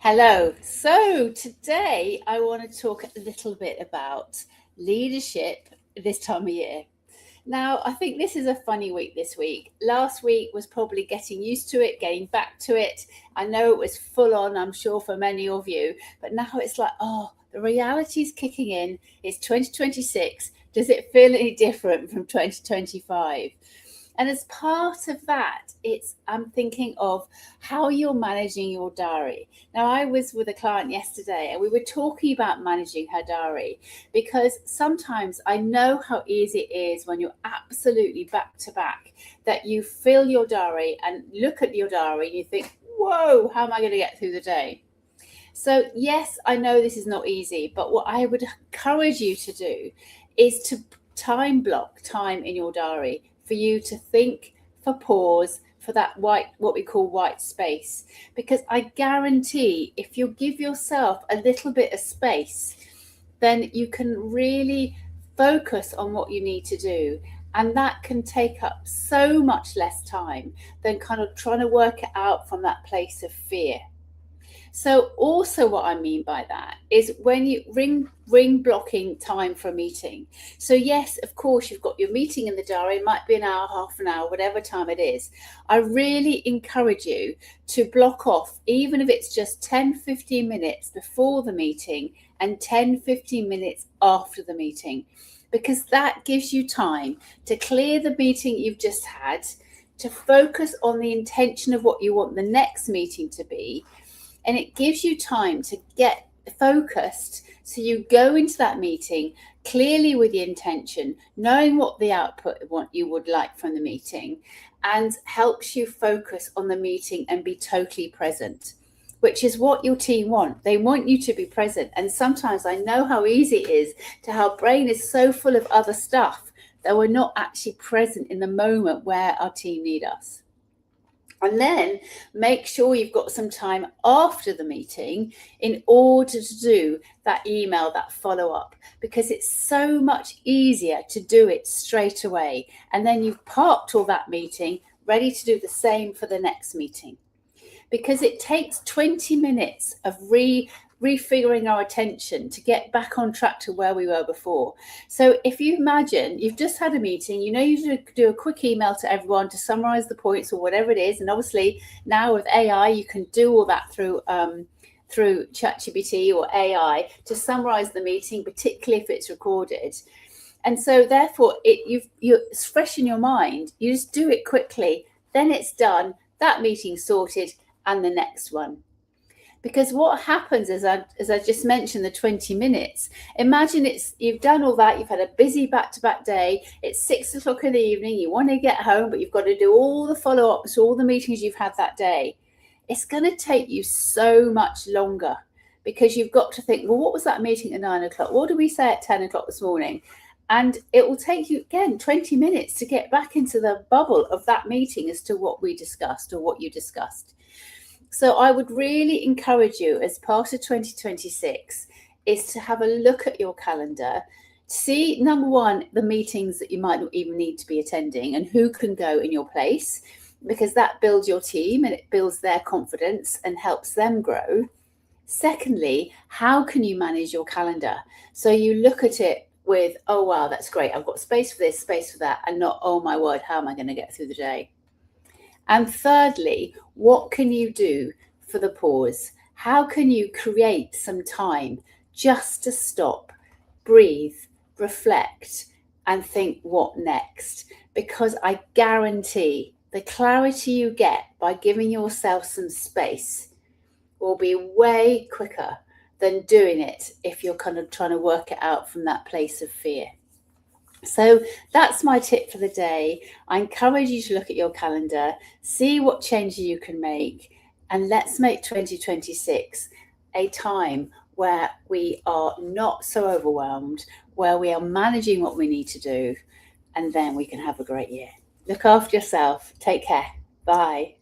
Hello. So today I want to talk a little bit about leadership this time of year. Now, I think this is a funny week this week. Last week was probably getting used to it, getting back to it. I know it was full on, I'm sure, for many of you, but now it's like, oh, the reality's kicking in. It's 2026. Does it feel any different from 2025? And as part of that, I'm thinking of how you're managing your diary. Now, I was with a client yesterday and we were talking about managing her diary because sometimes I know how easy it is when you're absolutely back to back that you fill your diary and look at your diary and you think, whoa, how am I going to get through the day? So, yes, I know this is not easy, but what I would encourage you to do is to time block time in your diary for you to think, for pause, for that what we call white space. Because I guarantee if you give yourself a little bit of space, then you can really focus on what you need to do. And that can take up so much less time than kind of trying to work it out from that place of fear. So also what I mean by that is when you ring blocking time for a meeting. So yes, of course, you've got your meeting in the diary. It might be an hour, half an hour, whatever time it is. I really encourage you to block off, even if it's just 10, 15 minutes before the meeting and 10, 15 minutes after the meeting, because that gives you time to clear the meeting you've just had, to focus on the intention of what you want the next meeting to be. And it gives you time to get focused. So you go into that meeting clearly with the intention, knowing what the output what you would like from the meeting, and helps you focus on the meeting and be totally present, which is what your team want. They want you to be present. And sometimes I know how easy it is to how our brain is so full of other stuff that we're not actually present in the moment where our team need us. And then make sure you've got some time after the meeting in order to do that email, that follow up, because it's so much easier to do it straight away. And then you've parked all that meeting, ready to do the same for the next meeting. Because it takes 20 minutes of refiguring our attention to get back on track to where we were before. So if you imagine you've just had a meeting, you do a quick email to everyone to summarize the points or whatever it is. And obviously now with AI, you can do all that through ChatGPT or AI to summarize the meeting, particularly if it's recorded. And so therefore it's fresh in your mind. You just do it quickly, then it's done, that meeting's sorted, and the next one. Because what happens is, as I just mentioned, the 20 minutes, imagine you've done all that, you've had a busy back-to-back day, it's 6 o'clock in the evening, you want to get home, but you've got to do all the follow-ups, all the meetings you've had that day. It's going to take you so much longer because you've got to think, well, what was that meeting at 9 o'clock? What did we say at 10 o'clock this morning? And it will take you, again, 20 minutes to get back into the bubble of that meeting as to what we discussed or what you discussed. So I would really encourage you as part of 2026 is to have a look at your calendar, see, number one, the meetings that you might not even need to be attending and who can go in your place, because that builds your team and it builds their confidence and helps them grow. Secondly, how can you manage your calendar? So you look at it with, oh, wow, that's great. I've got space for this, space for that, and not, oh, my word, how am I going to get through the day? And thirdly, what can you do for the pause? How can you create some time just to stop, breathe, reflect, and think what next? Because I guarantee the clarity you get by giving yourself some space will be way quicker than doing it if you're kind of trying to work it out from that place of fear. So that's my tip for the day. I encourage you to look at your calendar, see what changes you can make, and let's make 2026 a time where we are not so overwhelmed, where we are managing what we need to do, and then we can have a great year. Look after yourself. Take care. Bye.